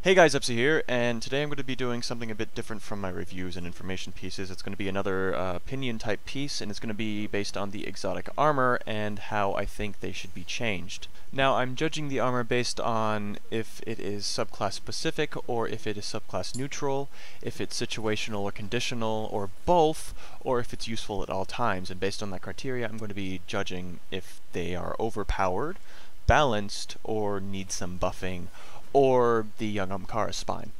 Hey guys, Epsi here, and today I'm going to be doing something a bit different from my reviews and information pieces. It's going to be another opinion type piece, and it's going to be based on the exotic armor and how I think they should be changed. Now, I'm judging the armor based on if it is subclass specific or if it is subclass neutral, if it's situational or conditional, or both, or if it's useful at all times. And based on that criteria, I'm going to be judging if they are overpowered, balanced, or need some buffing, or the young Amkara spine.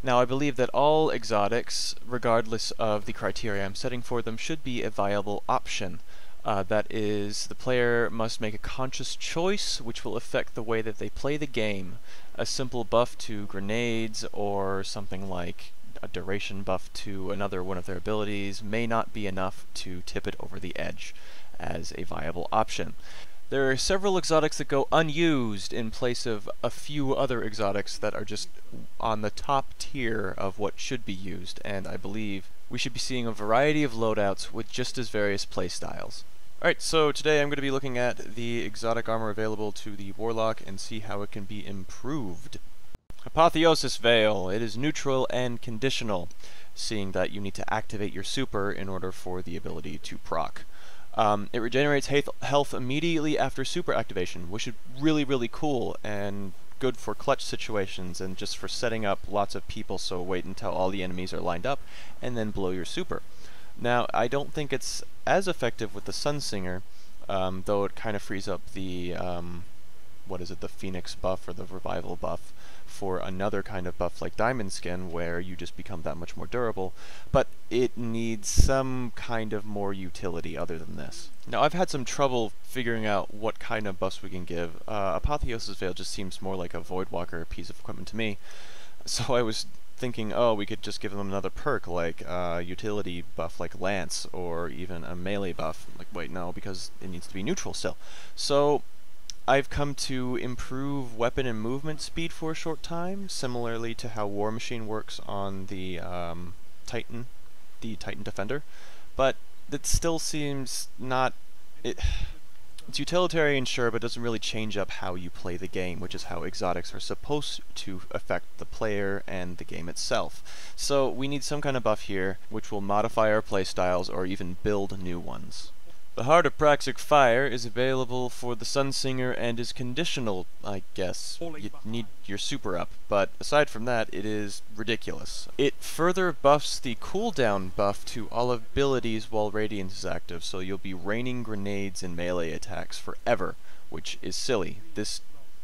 Now, I believe that all exotics, regardless of the criteria I'm setting for them, should be a viable option. That is, the player must make a conscious choice which will affect the way that they play the game. A simple buff to grenades or something like a duration buff to another one of their abilities may not be enough to tip it over the edge as a viable option. There are several exotics that go unused in place of a few other exotics that are just on the top tier of what should be used, and I believe we should be seeing a variety of loadouts with just as various playstyles. Alright, so today I'm going to be looking at the exotic armor available to the Warlock and see how it can be improved. Apotheosis Veil. It is neutral and conditional, seeing that you need to activate your super in order for the ability to proc. It regenerates health immediately after super activation, which is really cool and good for clutch situations and just for setting up lots of people, so wait until all the enemies are lined up and then blow your super. Now, I don't think it's as effective with the Sunsinger, though it kind of frees up the, the Phoenix buff or the Revival buff for another kind of buff like Diamond Skin, where you just become that much more durable, but it needs some kind of more utility other than this. Now, I've had some trouble figuring out what kind of buffs we can give. Apotheosis Veil just seems more like a Voidwalker piece of equipment to me, so I was thinking, oh, we could just give them another perk, like a utility buff like Lance, or even a melee buff. Like, wait, no, because it needs to be neutral still. So I've come to improve weapon and movement speed for a short time, similarly to how War Machine works on the Titan Defender, but it still seems not... It's utilitarian, sure, but doesn't really change up how you play the game, which is how exotics are supposed to affect the player and the game itself. So we need some kind of buff here, which will modify our playstyles or even build new ones. The Heart of Praxic Fire is available for the Sunsinger and is conditional, I guess. You need your super up, but aside from that, it is ridiculous. It further buffs the cooldown buff to all abilities while Radiance is active, so you'll be raining grenades and melee attacks forever, which is silly. This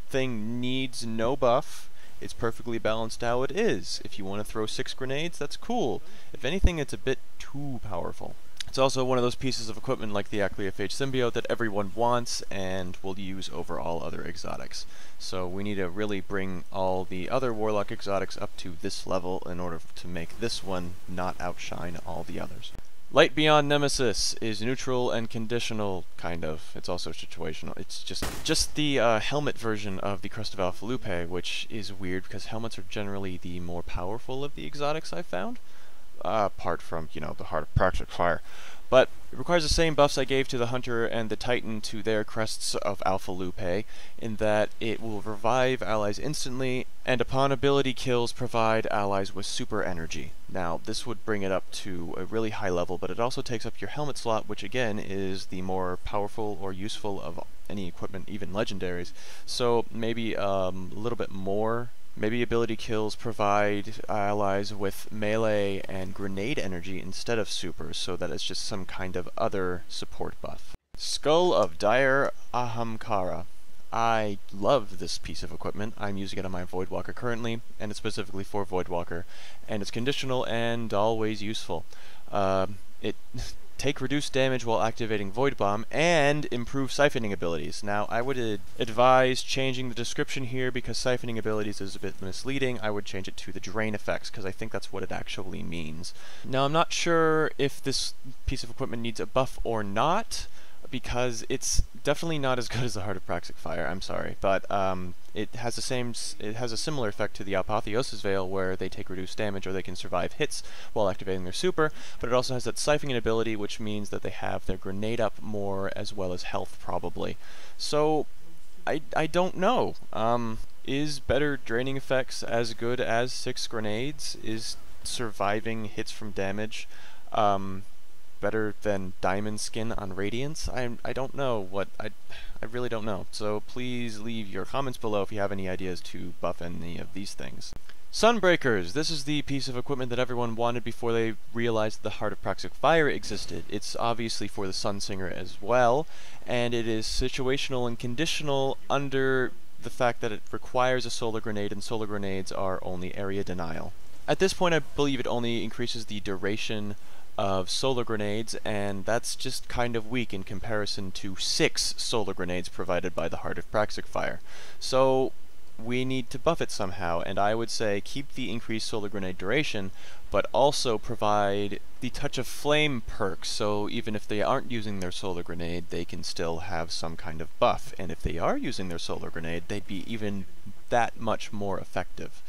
thing needs no buff. It's perfectly balanced how it is. If you want to throw 6 grenades, that's cool. If anything, it's a bit too powerful. It's also one of those pieces of equipment like the Phage Symbiote that everyone wants and will use over all other exotics. So we need to really bring all the other Warlock exotics up to this level in order to make this one not outshine all the others. Light Beyond Nemesis is neutral and conditional, kind of. It's also situational. It's just the helmet version of the Crest of Alpha Lupe, which is weird because helmets are generally the more powerful of the exotics I've found. Apart from, the Heart of Praxic Fire. But it requires the same buffs I gave to the Hunter and the Titan to their Crests of Alpha Lupe, in that it will revive allies instantly, and upon ability kills provide allies with super energy. Now, this would bring it up to a really high level, but it also takes up your helmet slot, which again is the more powerful or useful of any equipment, even legendaries. So maybe a little bit more. Maybe ability kills provide allies with melee and grenade energy instead of super, so that it's just some kind of other support buff. Skull of Dire Ahamkara. I love this piece of equipment. I'm using it on my Voidwalker currently, and it's specifically for Voidwalker, and it's conditional and always useful. Take reduced damage while activating Void Bomb, and improve siphoning abilities. Now, I would advise changing the description here because siphoning abilities is a bit misleading. I would change it to the drain effects because I think that's what it actually means. Now, I'm not sure if this piece of equipment needs a buff or not, because it's definitely not as good as the Heart of Praxic Fire, I'm sorry, but it has a similar effect to the Apotheosis Veil, where they take reduced damage or they can survive hits while activating their super, but it also has that siphoning ability, which means that they have their grenade up more as well as health, probably. So I don't know. Is better draining effects as good as 6 grenades? Is surviving hits from damage better than Diamond Skin on Radiance? I don't know what I really don't know. So please leave your comments below if you have any ideas to buff any of these things. Sunbreakers! This is the piece of equipment that everyone wanted before they realized the Heart of Praxic Fire existed. It's obviously for the Sunsinger as well, and it is situational and conditional under the fact that it requires a solar grenade, and solar grenades are only area denial. At this point, I believe it only increases the duration of solar grenades, and that's just kind of weak in comparison to 6 solar grenades provided by the Heart of Praxic Fire. So we need to buff it somehow, and I would say keep the increased solar grenade duration, but also provide the Touch of Flame perk, so even if they aren't using their solar grenade, they can still have some kind of buff, and if they are using their solar grenade, they'd be even that much more effective.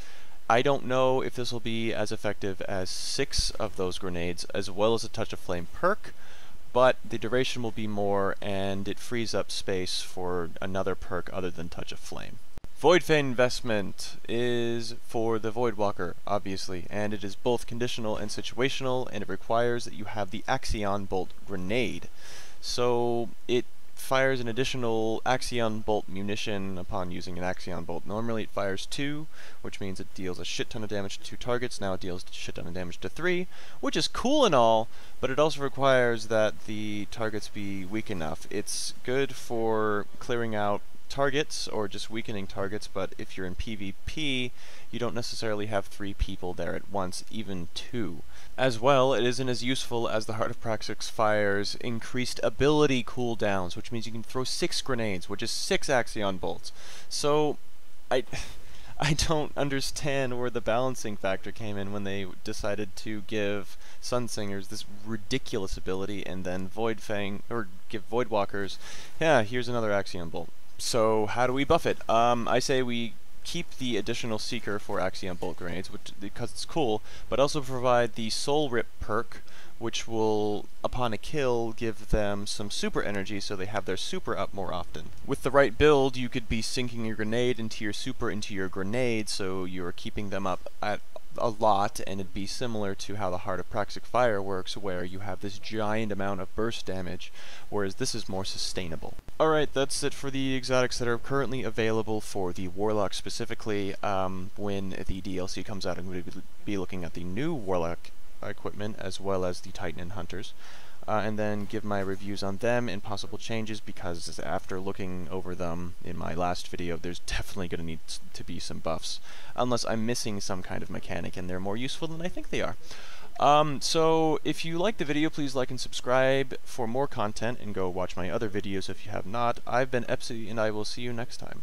I don't know if this will be as effective as 6 of those grenades, as well as a Touch of Flame perk, but the duration will be more, and it frees up space for another perk other than Touch of Flame. Void Feign investment is for the Voidwalker, obviously, and it is both conditional and situational, and it requires that you have the Axion Bolt grenade. So it fires an additional Axion Bolt munition upon using an Axion Bolt. Normally it fires 2, which means it deals a shit ton of damage to 2 targets. Now it deals a shit ton of damage to 3, which is cool and all, but it also requires that the targets be weak enough. It's good for clearing out targets or just weakening targets, but if you're in PvP, you don't necessarily have 3 people there at once, even 2. As well, it isn't as useful as the Heart of Praxic Fire's increased ability cooldowns, which means you can throw 6 grenades, which is 6 Axion Bolts. So, I don't understand where the balancing factor came in when they decided to give Sunsingers this ridiculous ability and then give Voidwalkers, yeah, here's another Axion Bolt. So how do we buff it? I say we keep the additional Seeker for Axion Bolt grenades, because it's cool, but also provide the Soul Rip perk, which will, upon a kill, give them some super energy so they have their super up more often. With the right build, you could be sinking your grenade into your super into your grenade, so you're keeping them up at a lot, and it'd be similar to how the Heart of Praxic Fire works, where you have this giant amount of burst damage, whereas this is more sustainable. Alright, that's it for the exotics that are currently available for the Warlock specifically. When the DLC comes out, I'm going to be looking at the new Warlock equipment, as well as the Titan and Hunters, and then give my reviews on them and possible changes, because after looking over them in my last video, there's definitely going to need to be some buffs, unless I'm missing some kind of mechanic and they're more useful than I think they are. So if you like the video, please like and subscribe for more content, and go watch my other videos if you have not. I've been Epsi, and I will see you next time.